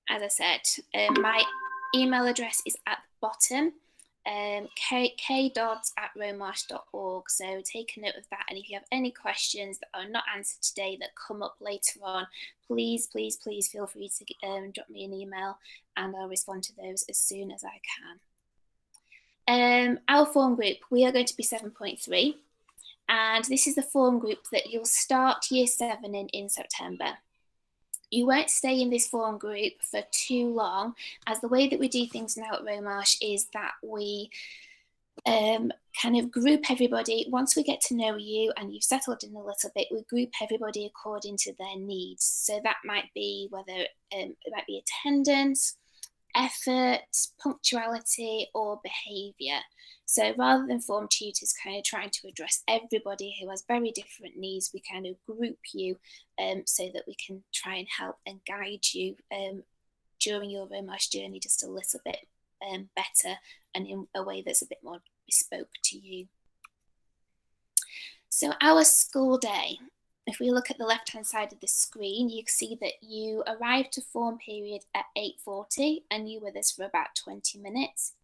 as I said, my email address is at the bottom, kdodds@romarsh.org. So take a note of that. And if you have any questions that are not answered today that come up later on, please feel free to drop me an email and I'll respond to those as soon as I can. Our form group, we are going to be 7.3. And this is the form group that you'll start year 7 in September. You won't stay in this form group for too long, as the way that we do things now at Romarsh is that we kind of group everybody. Once we get to know you and you've settled in a little bit, we group everybody according to their needs. So that might be whether it might be attendance, effort, punctuality, or behaviour. So rather than form tutors kind of trying to address everybody who has very different needs, we kind of group you so that we can try and help and guide you during your Romarsh journey just a little bit better and in a way that's a bit more bespoke to you. So our school day, if we look at the left-hand side of the screen, you can see that you arrived to form period at 8:40 and you were this for about 20 minutes.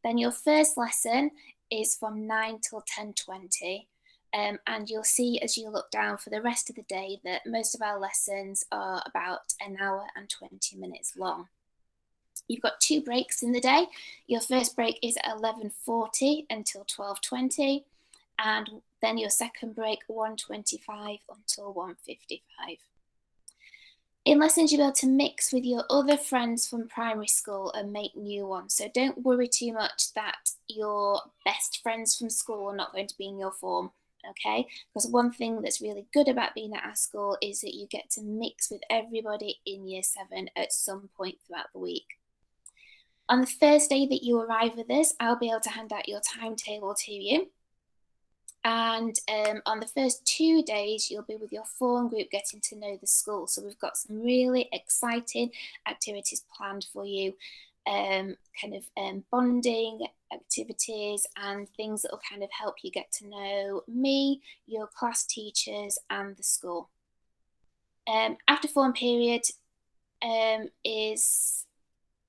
Then your first lesson is from 9 till 10:20. And you'll see as you look down for the rest of the day that most of our lessons are about an hour and 20 minutes long. You've got 2 breaks in the day. Your first break is at 11:40 until 12:20. And then your second break, 1:25 until 1:55. In lessons, you'll be able to mix with your other friends from primary school and make new ones. So don't worry too much that your best friends from school are not going to be in your form, okay? Because one thing that's really good about being at our school is that you get to mix with everybody in year 7 at some point throughout the week. On the first day that you arrive with us, I'll be able to hand out your timetable to you. And on the first 2 days, you'll be with your form group getting to know the school. So we've got some really exciting activities planned for you, bonding activities and things that will kind of help you get to know me, your class teachers and the school. After form period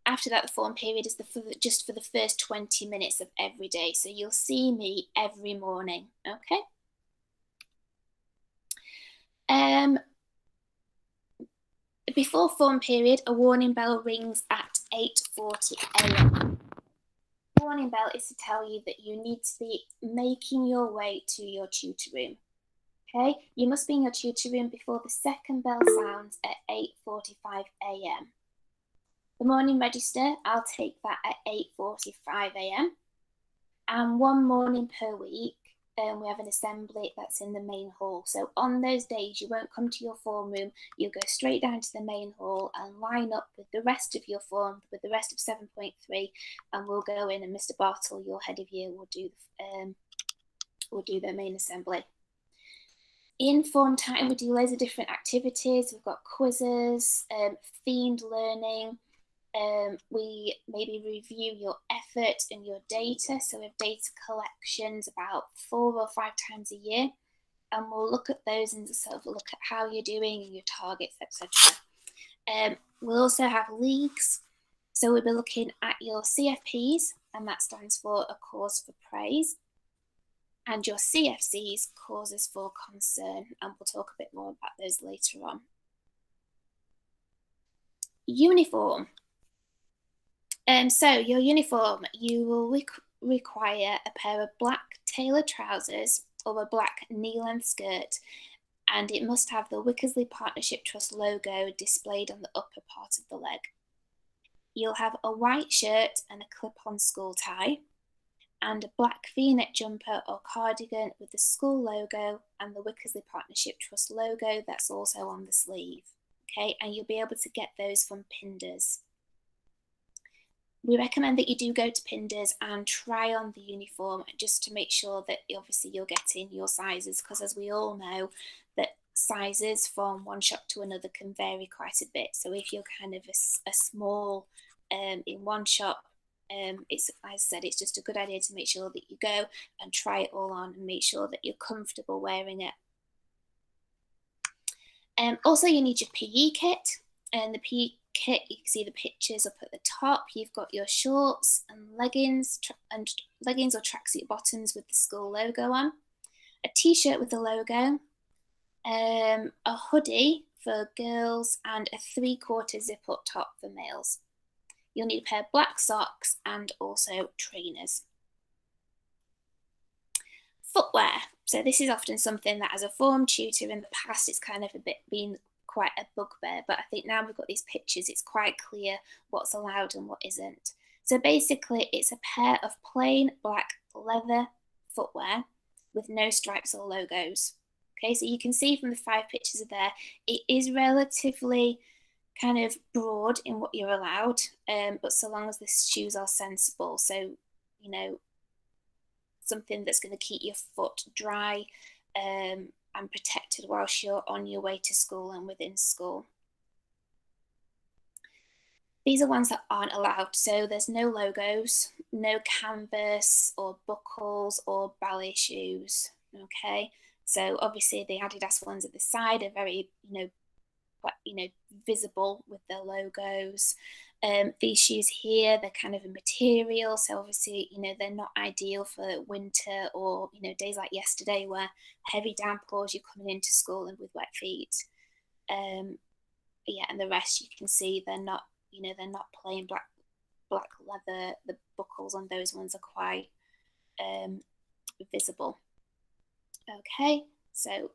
After that, the form period is just for the first 20 minutes of every day. So you'll see me every morning, okay? Before form period, a warning bell rings at 8:40 a.m. The warning bell is to tell you that you need to be making your way to your tutor room. Okay, you must be in your tutor room before the second bell sounds at 8:45 a.m. The morning register, I'll take that at 8:45 a.m. And one morning per week, we have an assembly that's in the main hall. So on those days, you won't come to your form room. You'll go straight down to the main hall and line up with the rest of your form, with the rest of 7.3, and we'll go in and Mr. Bartle, your head of year, will do the main assembly. In form time, we do loads of different activities. We've got quizzes, themed learning. We maybe review your effort and your data. So we have data collections about 4 or 5 times a year. And we'll look at those and sort of look at how you're doing and your targets, etc. We'll also have leagues. So we'll be looking at your CFPs, and that stands for a cause for praise, and your CFCs, causes for concern, and we'll talk a bit more about those later on. Uniform. So your uniform, you will require a pair of black tailored trousers or a black knee-length skirt, and it must have the Wickersley Partnership Trust logo displayed on the upper part of the leg. You'll have a white shirt and a clip-on school tie, and a black V-neck jumper or cardigan with the school logo and the Wickersley Partnership Trust logo that's also on the sleeve. Okay, and you'll be able to get those from Pinders. We recommend that you do go to Pinders and try on the uniform just to make sure that obviously you're getting your sizes, because as we all know that sizes from one shop to another can vary quite a bit. So if you're kind of a small in one shop, it's, as I said, it's just a good idea to make sure that you go and try it all on and make sure that you're comfortable wearing it. Also, you need your PE kit, and the kit, you can see the pictures up at the top. You've got your shorts and leggings or tracksuit bottoms with the school logo on, a t-shirt with the logo, a hoodie for girls, and a 3/4 zip-up top for males. You'll need a pair of black socks and also trainers. Footwear. So this is often something that as a form tutor in the past, it's kind of a bit been quite a bugbear, but I think now we've got these pictures, it's quite clear what's allowed and what isn't. So basically, it's a pair of plain black leather footwear with no stripes or logos. Okay, so you can see from the 5 pictures there, it is relatively kind of broad in what you're allowed, but so long as the shoes are sensible. So, you know, something that's going to keep your foot dry and protected whilst you're on your way to school and within school. These are ones that aren't allowed. So there's no logos, no canvas or buckles or ballet shoes. Okay, so obviously the Adidas ones at the side are very, visible with their logos. These shoes here, they're kind of a material, so obviously, they're not ideal for winter or, days like yesterday where heavy downpours, you're coming into school and with wet feet. Yeah, and the rest you can see they're not, they're not plain black leather. The buckles on those ones are quite visible. Okay, so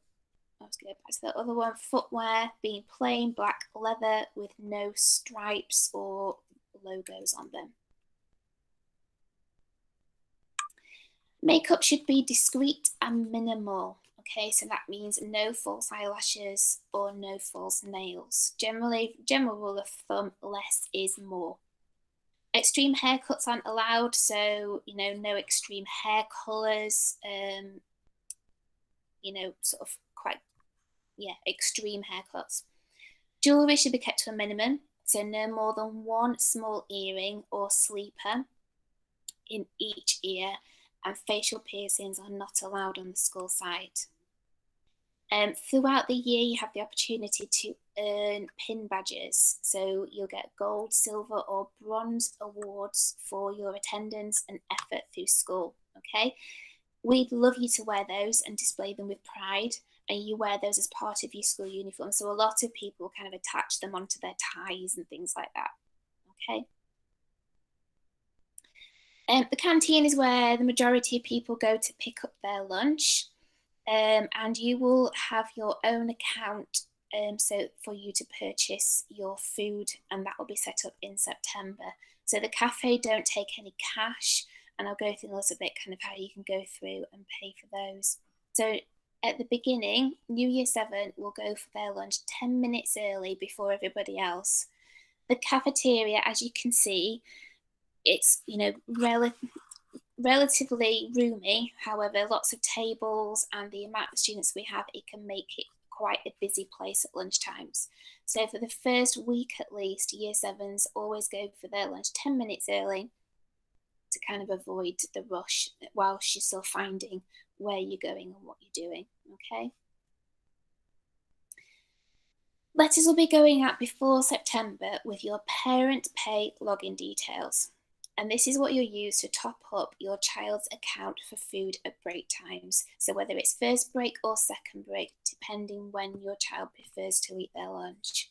let's go back to the other one. Footwear being plain black leather with no stripes or logos on them. Makeup should be discreet and minimal. Okay, so that means no false eyelashes or no false nails. General rule of thumb, less is more. Extreme haircuts aren't allowed, so no extreme hair colours. Sort of quite extreme haircuts. Jewellery should be kept to a minimum, so no more than one small earring or sleeper in each ear, and facial piercings are not allowed on the school site. Throughout the year, you have the opportunity to earn pin badges, so you'll get gold, silver, or bronze awards for your attendance and effort through school. Okay, we'd love you to wear those and display them with pride, and you wear those as part of your school uniform. So a lot of people kind of attach them onto their ties and things like that. Okay. The canteen is where the majority of people go to pick up their lunch, and you will have your own account so for you to purchase your food, and that will be set up in September. So the cafe don't take any cash, and I'll go through a little bit kind of how you can go through and pay for those. So at the beginning, New Year 7 will go for their lunch 10 minutes early before everybody else. The cafeteria, as you can see, it's relatively roomy. However, lots of tables and the amount of students we have, it can make it quite a busy place at lunch times. So for the first week at least, Year 7s always go for their lunch 10 minutes early to kind of avoid the rush whilst you're still finding where you're going and what you're doing. Okay. Letters will be going out before September with your parent pay login details. And this is what you'll use to top up your child's account for food at break times. So whether it's first break or second break, depending when your child prefers to eat their lunch.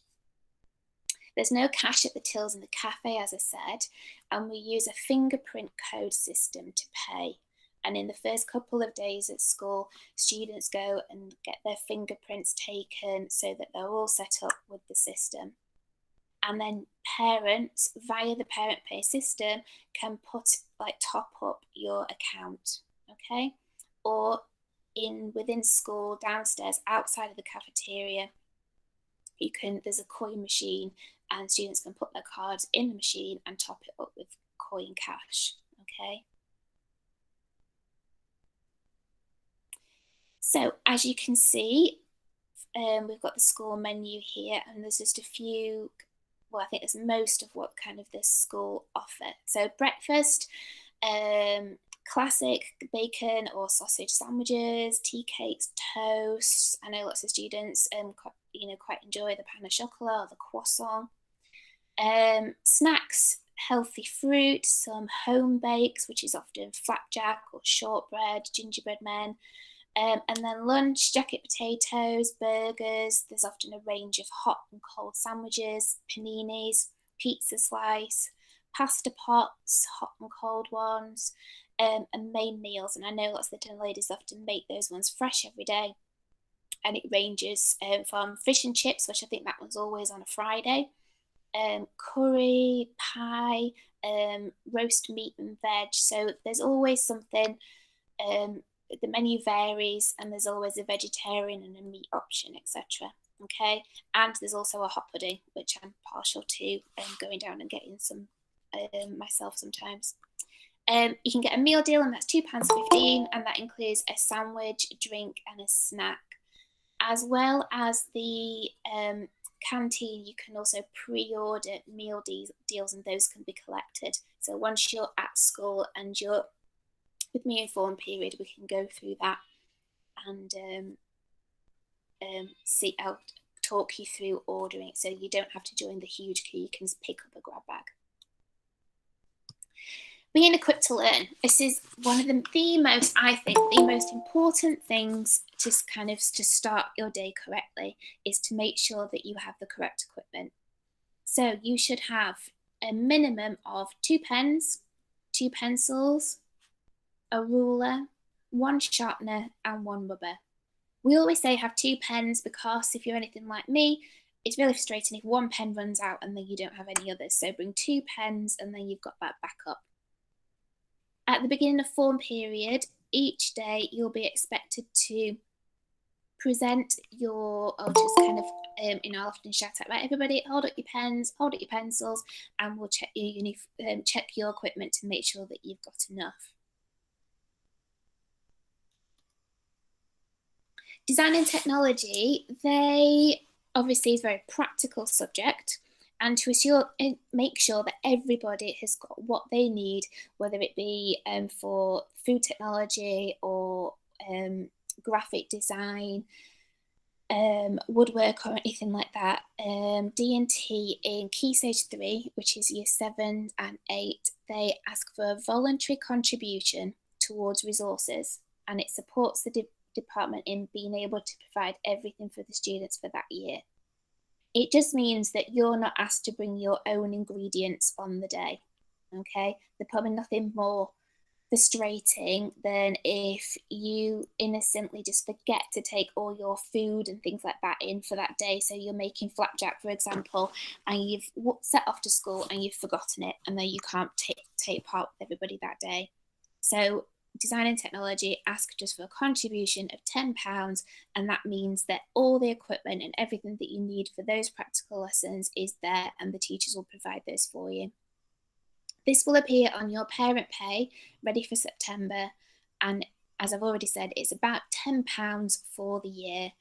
There's no cash at the tills in the cafe, as I said, and we use a fingerprint code system to pay. And in the first couple of days at school, students go and get their fingerprints taken so that they're all set up with the system. And then parents, via the parent pay system, can top up your account, okay? Or within school, downstairs, outside of the cafeteria, there's a coin machine, and students can put their cards in the machine and top it up with coin cash, okay? So as you can see, we've got the school menu here, and there's just a few, I think there's most of what kind of this school offer. So breakfast, classic bacon or sausage sandwiches, tea cakes, toast. I know lots of students quite enjoy the pain au chocolat or the croissant. Snacks, healthy fruit, some home bakes, which is often flapjack or shortbread, gingerbread men. And then lunch, jacket potatoes, burgers. There's often a range of hot and cold sandwiches, paninis, pizza slice, pasta pots, hot and cold ones, and main meals. And I know lots of the dinner ladies often make those ones fresh every day. And it ranges from fish and chips, which I think that one's always on a Friday, curry, pie, roast meat and veg. So there's always something. The menu varies, and there's always a vegetarian and a meat option, etc. Okay, and there's also a hot pudding, which I'm partial to, going down and getting some myself sometimes. You can get a meal deal, and that's £2.15, and that includes a sandwich, a drink, and a snack, as well as the Canteen. You can also pre-order meal deals, and those can be collected. So once you're at school and you're with me in form period, we can go through that and I'll talk you through ordering, so you don't have to join the huge queue. You can pick up a grab bag. Being equipped to learn. This is one of the most, I think, the most important things to start your day correctly, is to make sure that you have the correct equipment. So you should have a minimum of 2 pens, 2 pencils, a ruler, 1 sharpener, and 1 rubber. We always say have 2 pens because if you're anything like me, it's really frustrating if 1 pen runs out and then you don't have any others. So bring 2 pens and then you've got that backup. At the beginning of form period, each day you'll be expected to present your, I'll often shout out, right, everybody, hold up your pens, hold up your pencils, and we'll check your equipment to make sure that you've got enough. Design and technology, they obviously is a very practical subject, and to make sure that everybody has got what they need, whether it be for food technology or graphic design, woodwork or anything like that. D&T in Key Stage 3, which is year 7 and 8, they ask for a voluntary contribution towards resources, and it supports the department in being able to provide everything for the students for that year. It just means that you're not asked to bring your own ingredients on the day. Okay, there's probably nothing more frustrating than if you innocently just forget to take all your food and things like that in for that day. So you're making flapjack, for example, and you've set off to school and you've forgotten it, and then you can't take part with everybody that day. So design and technology ask just for a contribution of £10, and that means that all the equipment and everything that you need for those practical lessons is there, and the teachers will provide those for you. This will appear on your parent pay ready for September, and as I've already said, it's about £10 for the year,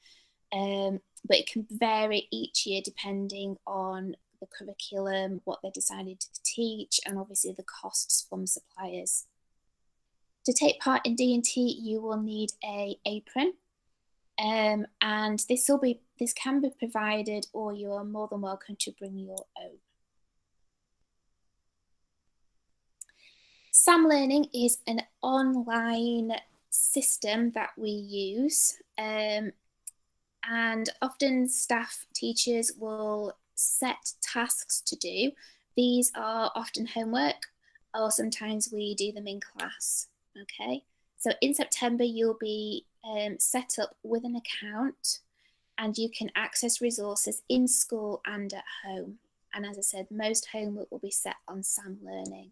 but it can vary each year depending on the curriculum, what they decided to teach, and obviously the costs from suppliers. To take part in D&T, you will need an apron, and this can be provided, or you are more than welcome to bring your own. Sam Learning is an online system that we use, and often staff teachers will set tasks to do. These are often homework, or sometimes we do them in class. Okay, so in September you'll be set up with an account, and you can access resources in school and at home. And as I said, most homework will be set on Sam Learning.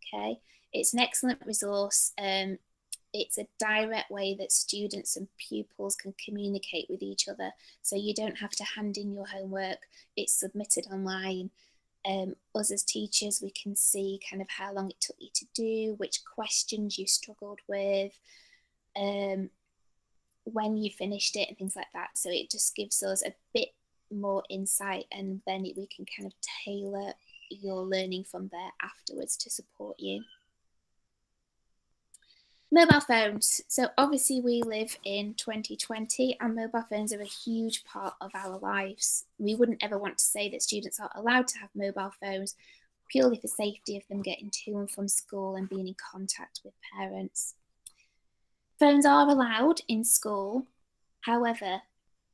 Okay, it's an excellent resource. It's a direct way that students and pupils can communicate with each other, so you don't have to hand in your homework. It's submitted online. Us as teachers, we can see kind of how long it took you to do, which questions you struggled with, when you finished it, and things like that. So it just gives us a bit more insight, and then we can kind of tailor your learning from there afterwards to support you. Mobile phones. So obviously we live in 2020 and mobile phones are a huge part of our lives. We wouldn't ever want to say that students are allowed to have mobile phones purely for safety of them getting to and from school and being in contact with parents. Phones are allowed in school. However,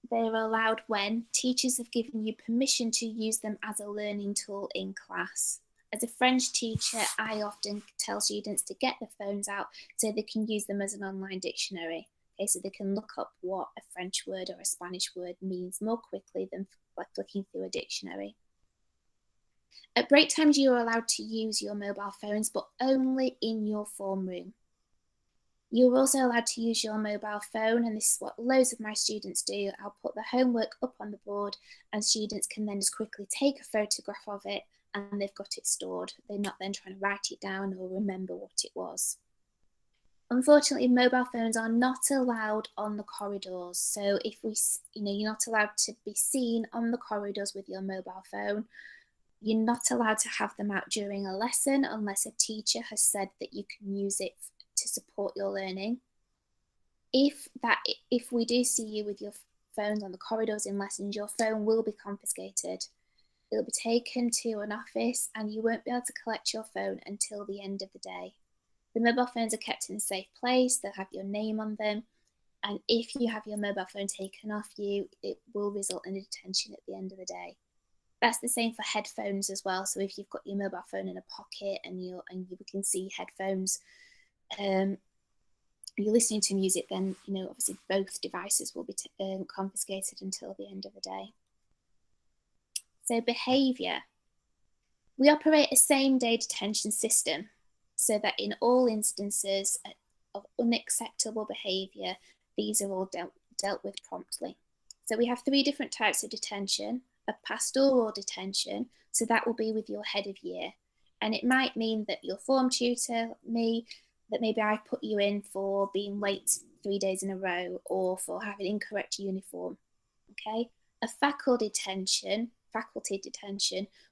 they're allowed when teachers have given you permission to use them as a learning tool in class. As a French teacher, I often tell students to get their phones out so they can use them as an online dictionary. Okay, so they can look up what a French word or a Spanish word means more quickly than like looking through a dictionary. At break times, you are allowed to use your mobile phones, but only in your form room. You're also allowed to use your mobile phone, and this is what loads of my students do. I'll put the homework up on the board and students can then just quickly take a photograph of it and they've got it stored. They're not then trying to write it down or remember what it was. Unfortunately, mobile phones are not allowed on the corridors. So if you're not allowed to be seen on the corridors with your mobile phone. You're not allowed to have them out during a lesson unless a teacher has said that you can use it to support your learning. If we do see you with your phones on the corridors in lessons, your phone will be confiscated. It'll be taken to an office and you won't be able to collect your phone until the end of the day. The mobile phones are kept in a safe place. They'll have your name on them. And if you have your mobile phone taken off you, it will result in a detention at the end of the day. That's the same for headphones as well. So if you've got your mobile phone in a pocket and you can see headphones, you're listening to music, then obviously both devices will be confiscated until the end of the day. So behaviour. We operate a same-day detention system so that in all instances of unacceptable behaviour, these are all dealt with promptly. So we have 3 different types of detention. A pastoral detention, so that will be with your head of year. And it might mean that your form tutor, that maybe I put you in for being late 3 days in a row or for having incorrect uniform. Okay? A faculty detention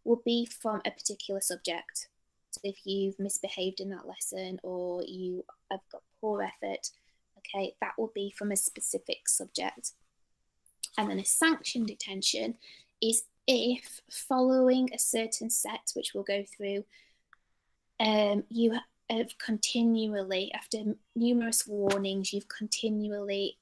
will be from a particular subject. So if you've misbehaved in that lesson or you have got poor effort, okay, that will be from a specific subject. And then a sanctioned detention is if following a certain set, which we'll go through, you have continually, after numerous warnings, you've continually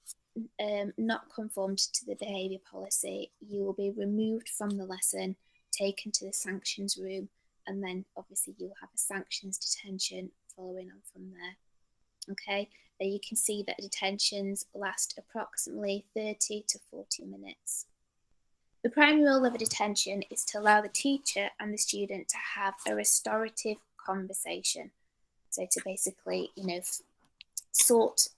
not conformed to the behaviour policy, you will be removed from the lesson, taken to the sanctions room, and then obviously you'll have a sanctions detention following on from there. Okay, you can see that detentions last approximately 30 to 40 minutes. The primary role of a detention is to allow the teacher and the student to have a restorative conversation. So to basically, sort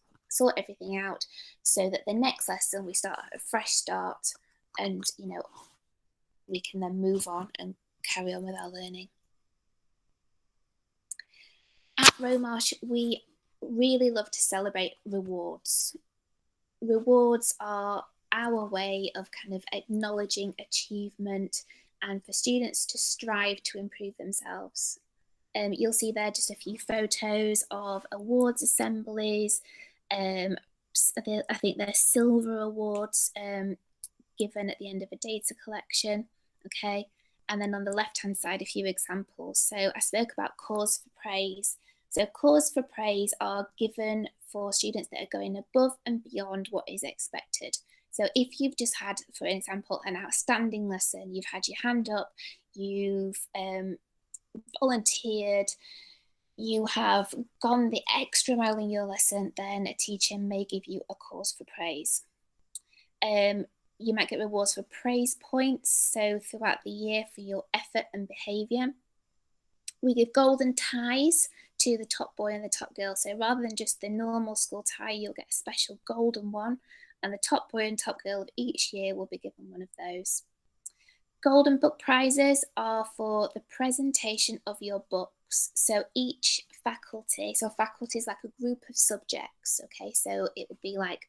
everything out so that the next lesson we start at a fresh start and, we can then move on and carry on with our learning. At Romarsh, we really love to celebrate rewards. Rewards are our way of kind of acknowledging achievement and for students to strive to improve themselves. You'll see there just a few photos of awards assemblies. I think they're silver awards given at the end of a data collection. Okay, and then on the left-hand side, a few examples. So I spoke about cause for praise. So cause for praise are given for students that are going above and beyond what is expected. So if you've just had, for example, an outstanding lesson, you've had your hand up, you've volunteered, you have gone the extra mile in your lesson, then a teacher may give you a cause for praise. You might get rewards for praise points, so throughout the year for your effort and behaviour. We give golden ties to the top boy and the top girl. So rather than just the normal school tie, you'll get a special golden one. And the top boy and top girl of each year will be given one of those. Golden book prizes are for the presentation of your books. So each faculty, faculty is like a group of subjects, okay? So it would be like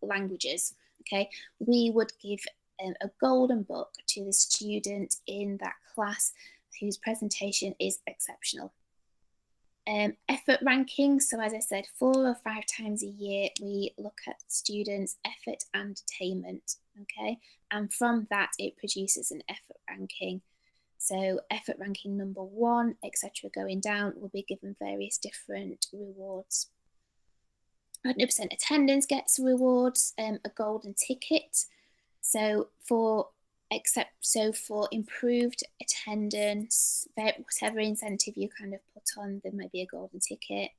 languages, okay? We would give a golden book to the student in that class whose presentation is exceptional. Effort ranking. So as I said, 4 or 5 times a year, we look at students' effort and attainment, okay? And from that, it produces an effort ranking. So effort ranking number 1, etc., going down, will be given various different rewards. 100% attendance gets rewards, a golden ticket. So for improved attendance, whatever incentive you kind of put on, there might be a golden ticket.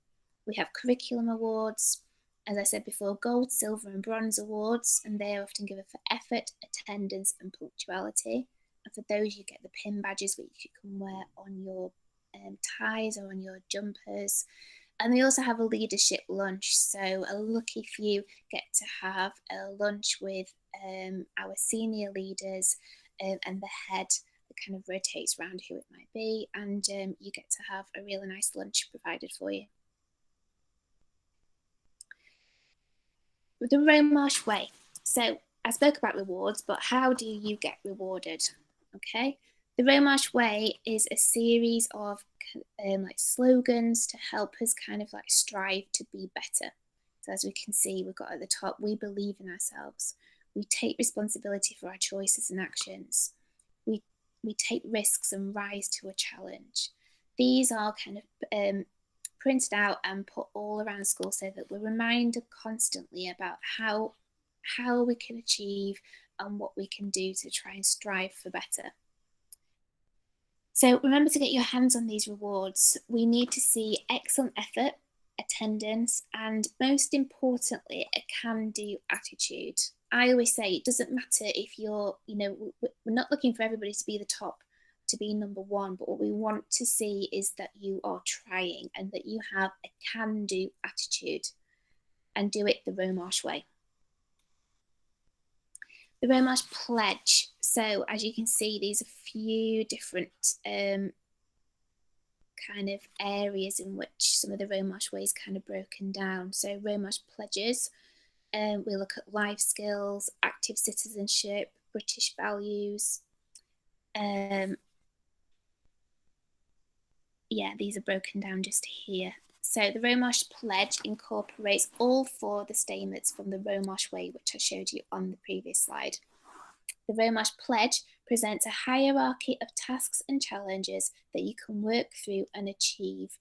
We have curriculum awards, as I said before, gold, silver, and bronze awards, and they are often given for effort, attendance, and punctuality. And for those, you get the pin badges, which you can wear on your ties or on your jumpers. And we also have a leadership lunch. So a lucky few get to have a lunch with our senior leaders and the head that kind of rotates around who it might be. And you get to have a really nice lunch provided for you. The Romarsh way. So I spoke about rewards, but how do you get rewarded? Okay. The Romarsh way is a series of like slogans to help us kind of like strive to be better. So as we can see, we've got at the top, we believe in ourselves. We take responsibility for our choices and actions. We take risks and rise to a challenge. These are kind of printed out and put all around school so that we're reminded constantly about how we can achieve and what we can do to try and strive for better. So remember to get your hands on these rewards. We need to see excellent effort, attendance, and most importantly, a can-do attitude. I always say it doesn't matter if you're, we're not looking for everybody to be the top, to be number 1, but what we want to see is that you are trying and that you have a can-do attitude and do it the Romarsh way. The Romarsh pledge. So as you can see, these are a few different kind of areas in which some of the Romarsh ways kind of broken down. So Romarsh pledges, we look at life skills, active citizenship, British values. Yeah, these are broken down just here. So the Romarsh pledge incorporates all 4 of the statements from the Romarsh way, which I showed you on the previous slide. The Romarsh pledge presents a hierarchy of tasks and challenges that you can work through and achieve,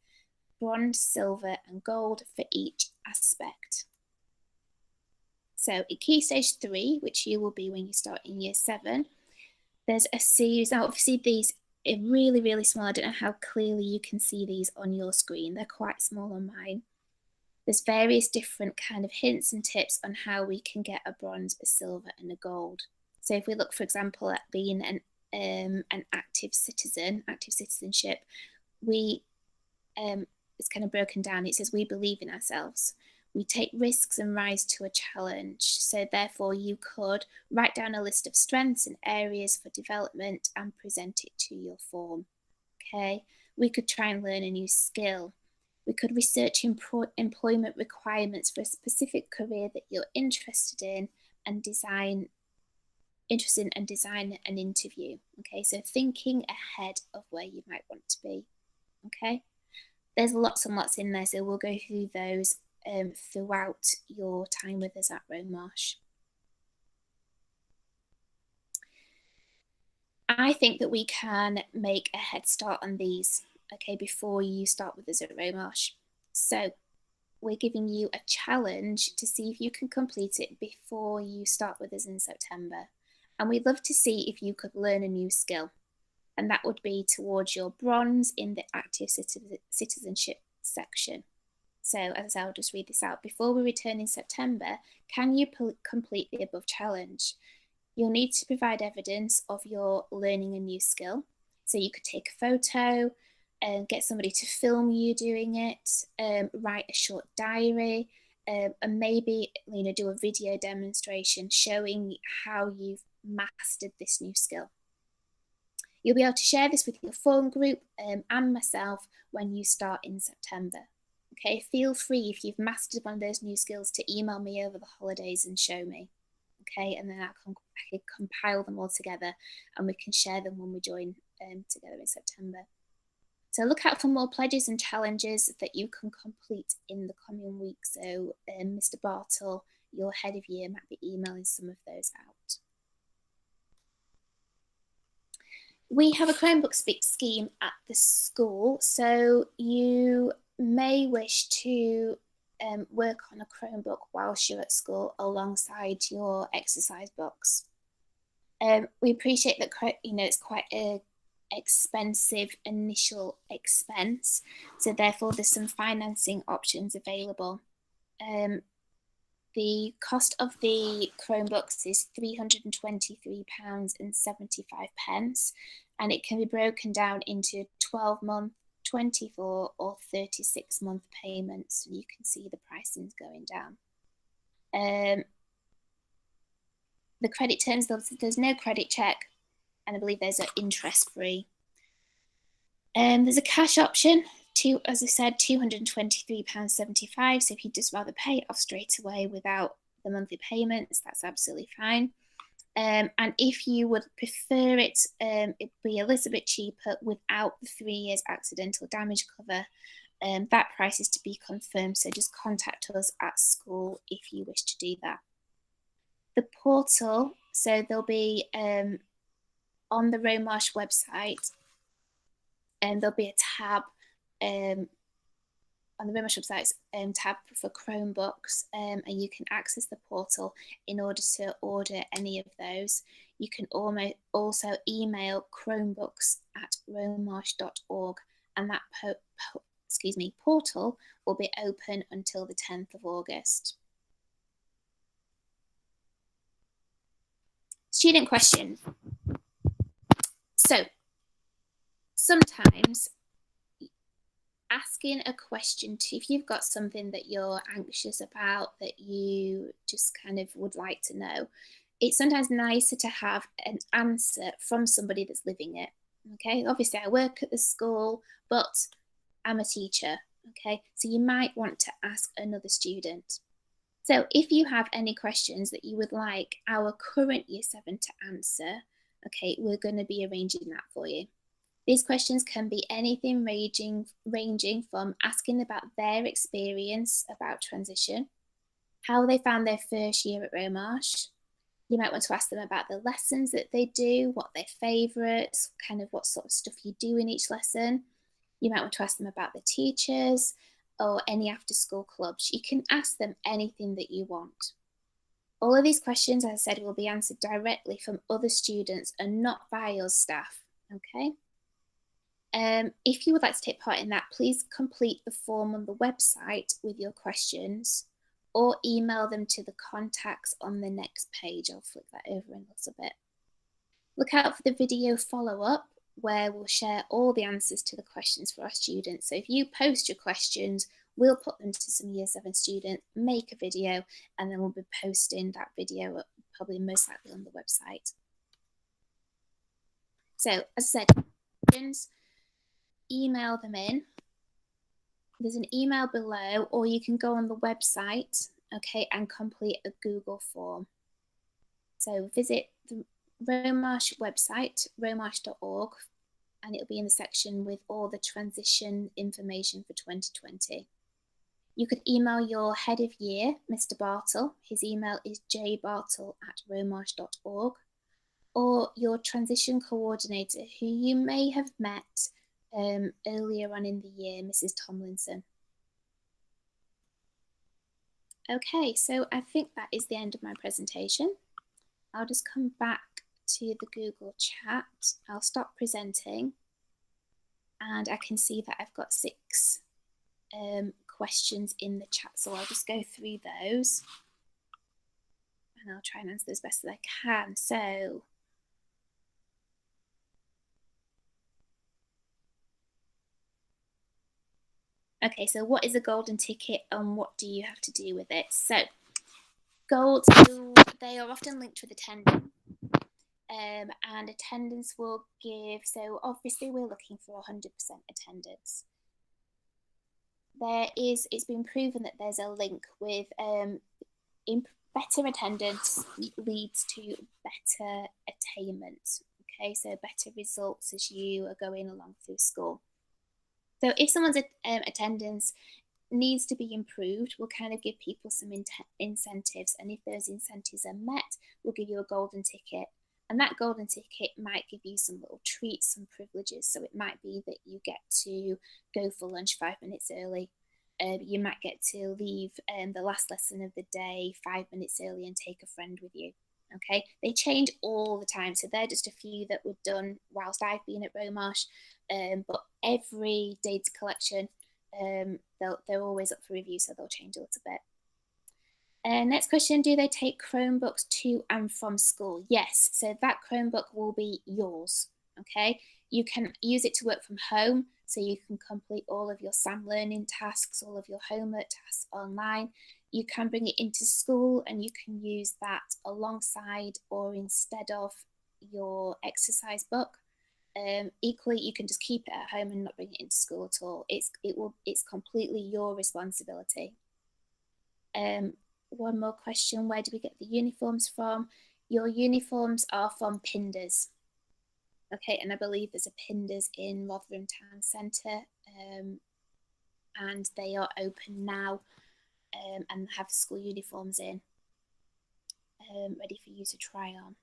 bronze, silver, and gold for each aspect. So in Key Stage 3, which you will be when you start in Year 7, there's a series. Now, obviously, these are really, really small. I don't know how clearly you can see these on your screen. They're quite small on mine. There's various different kind of hints and tips on how we can get a bronze, a silver, and a gold. So if we look, for example, at being an active citizen, active citizenship, it's kind of broken down. It says we believe in ourselves. We take risks and rise to a challenge. So therefore you could write down a list of strengths and areas for development and present it to your form. Okay. We could try and learn a new skill. We could research employment requirements for a specific career that you're interested in and design an interview. Okay. So thinking ahead of where you might want to be. Okay. There's lots and lots in there. So we'll go through those throughout your time with us at Romarsh. I think that we can make a head start on these, okay, before you start with us at Romarsh. So we're giving you a challenge to see if you can complete it before you start with us in September. And we'd love to see if you could learn a new skill. And that would be towards your bronze in the active citizenship section. So as I said, I'll just read this out. Before we return in September, can you complete the above challenge? You'll need to provide evidence of your learning a new skill. So you could take a photo and get somebody to film you doing it, write a short diary, and maybe do a video demonstration showing how you've mastered this new skill. You'll be able to share this with your forum group and myself when you start in September. Okay, feel free if you've mastered one of those new skills to email me over the holidays and show me. Okay, and then I can compile them all together and we can share them when we join together in September. So look out for more pledges and challenges that you can complete in the coming week. So Mr. Bartle, your head of year, might be emailing some of those out. We have a Chromebook scheme at the school, so you may wish to work on a Chromebook whilst you're at school alongside your exercise books. We appreciate that it's quite a expensive initial expense, so therefore there's some financing options available. The cost of the Chromebooks is £323.75, and it can be broken down into 12-month, 24 or 36-month payments. You can see the pricing's going down. The credit terms, there's no credit check, and I believe those are interest-free. There's a cash option, as I said, £223.75. So if you'd just rather pay it off straight away without the monthly payments, that's absolutely fine. And if you would prefer it, it'd be a little bit cheaper without the 3 years accidental damage cover. That price is to be confirmed, so just contact us at school if you wish to do that. The portal, so there'll be on the Romarsh website, and there'll be a tab on the Romarsh website, tab for Chromebooks, and you can access the portal in order to order any of those. You can also email chromebooks@romarsh.org, and that portal will be open until the 10th of August. Student questions. So sometimes asking a question if you've got something that you're anxious about, that you just kind of would like to know, it's sometimes nicer to have an answer from somebody that's living it. Okay, obviously I work at the school, but I'm a teacher. Okay, so you might want to ask another student. So if you have any questions that you would like our current Year 7 to answer, okay, we're going to be arranging that for you. These questions can be anything ranging from asking about their experience about transition, how they found their first year at Romarsh. You might want to ask them about the lessons that they do, what their favourites, kind of what sort of stuff you do in each lesson. You might want to ask them about the teachers or any after-school clubs. You can ask them anything that you want. All of these questions, as I said, will be answered directly from other students and not by us staff, okay? If you would like to take part in that, please complete the form on the website with your questions or email them to the contacts on the next page. I'll flip that over in a little bit. Look out for the video follow-up, where we'll share all the answers to the questions for our students. So if you post your questions, we'll put them to some Year 7 students, make a video, and then we'll be posting that video probably most likely on the website. So as I said, questions, email them in. There's an email below, or you can go on the website, okay, and complete a Google form. So visit the Romarsh website, romarsh.org, and it'll be in the section with all the transition information for 2020. You could email your head of year, Mr. Bartle. His email is jbartle@romarsh.org, or your transition coordinator, who you may have met earlier on in the year, Mrs. Tomlinson. Okay, so I think that is the end of my presentation. I'll just come back to the Google chat. I'll stop presenting, and I can see that I've got 6 questions in the chat, so I'll just go through those and I'll try and answer as best as I can. So okay, so what is a golden ticket and what do you have to do with it? So they are often linked with attendance, and attendance will give, so obviously we're looking for 100% attendance. It's been proven that there's a link with better attendance leads to better attainment, okay, so better results as you are going along through school. So if someone's attendance needs to be improved, we'll kind of give people some incentives. And if those incentives are met, we'll give you a golden ticket. And that golden ticket might give you some little treats, some privileges. So it might be that you get to go for lunch 5 minutes early. You might get to leave the last lesson of the day 5 minutes early and take a friend with you. Okay, they change all the time. So they're just a few that were done whilst I've been at Romarsh. But every data collection, they're always up for review, so they'll change a little bit. Next question, do they take Chromebooks to and from school? Yes, so that Chromebook will be yours, okay? You can use it to work from home, so you can complete all of your SAM learning tasks, all of your homework tasks online. You can bring it into school and you can use that alongside or instead of your exercise book. Equally, you can just keep it at home and not bring it into school at all. It's completely your responsibility. One more question, where do we get the uniforms from? Your uniforms are from Pinders. Okay, and I believe there's a Pinders in Rotherham Town Centre, and they are open now and have school uniforms in, ready for you to try on.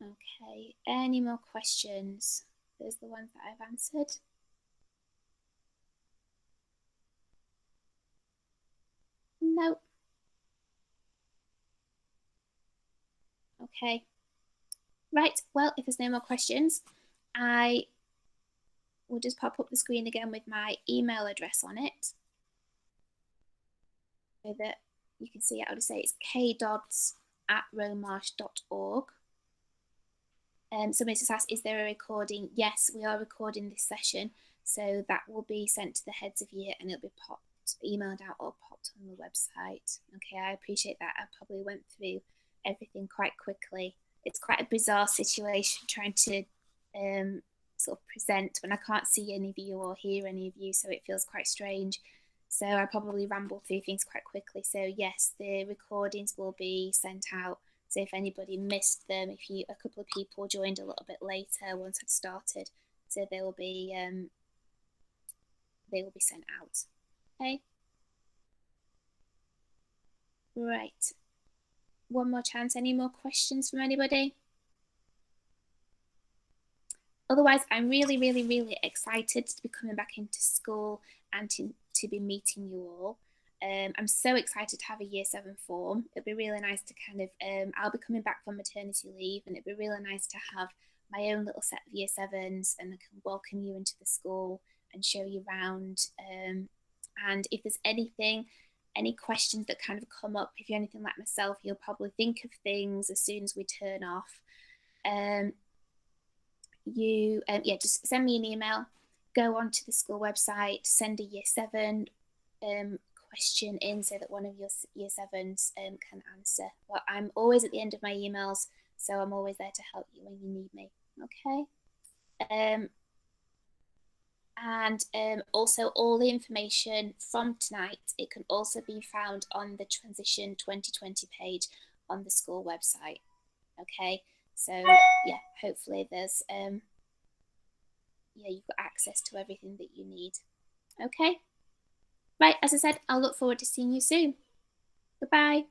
Okay, any more questions? Those are the ones that I've answered. No. Okay. Right, well, if there's no more questions, I will just pop up the screen again with my email address on it, so that you can see it. I'll just say it's kdodds@romarsh.org. Somebody just asked, is there a recording? Yes, we are recording this session, so that will be sent to the heads of year and it'll be emailed out or popped on the website. Okay, I appreciate that. I probably went through everything quite quickly. It's quite a bizarre situation trying to sort of present when I can't see any of you or hear any of you, so it feels quite strange. So I probably ramble through things quite quickly. So yes, the recordings will be sent out. So if anybody missed them, a couple of people joined a little bit later once I'd started, so they will be sent out. Okay. Right. One more chance. Any more questions from anybody? Otherwise, I'm really, really, really excited to be coming back into school and to be meeting you all. I'm so excited to have a year 7 form. It'd be really nice to kind of, I'll be coming back from maternity leave, and it'd be really nice to have my own little set of year 7s, and I can welcome you into the school and show you around. And if there's any questions that kind of come up, if you're anything like myself, you'll probably think of things as soon as we turn off. Just send me an email, go onto the school website, send a year 7 question in so that one of your year 7s can answer. Well, I'm always at the end of my emails, so I'm always there to help you when you need me. Okay. And also all the information from tonight, it can also be found on the Transition 2020 page on the school website. Okay, so yeah, hopefully there's you've got access to everything that you need. Okay, right, as I said, I'll look forward to seeing you soon. Goodbye.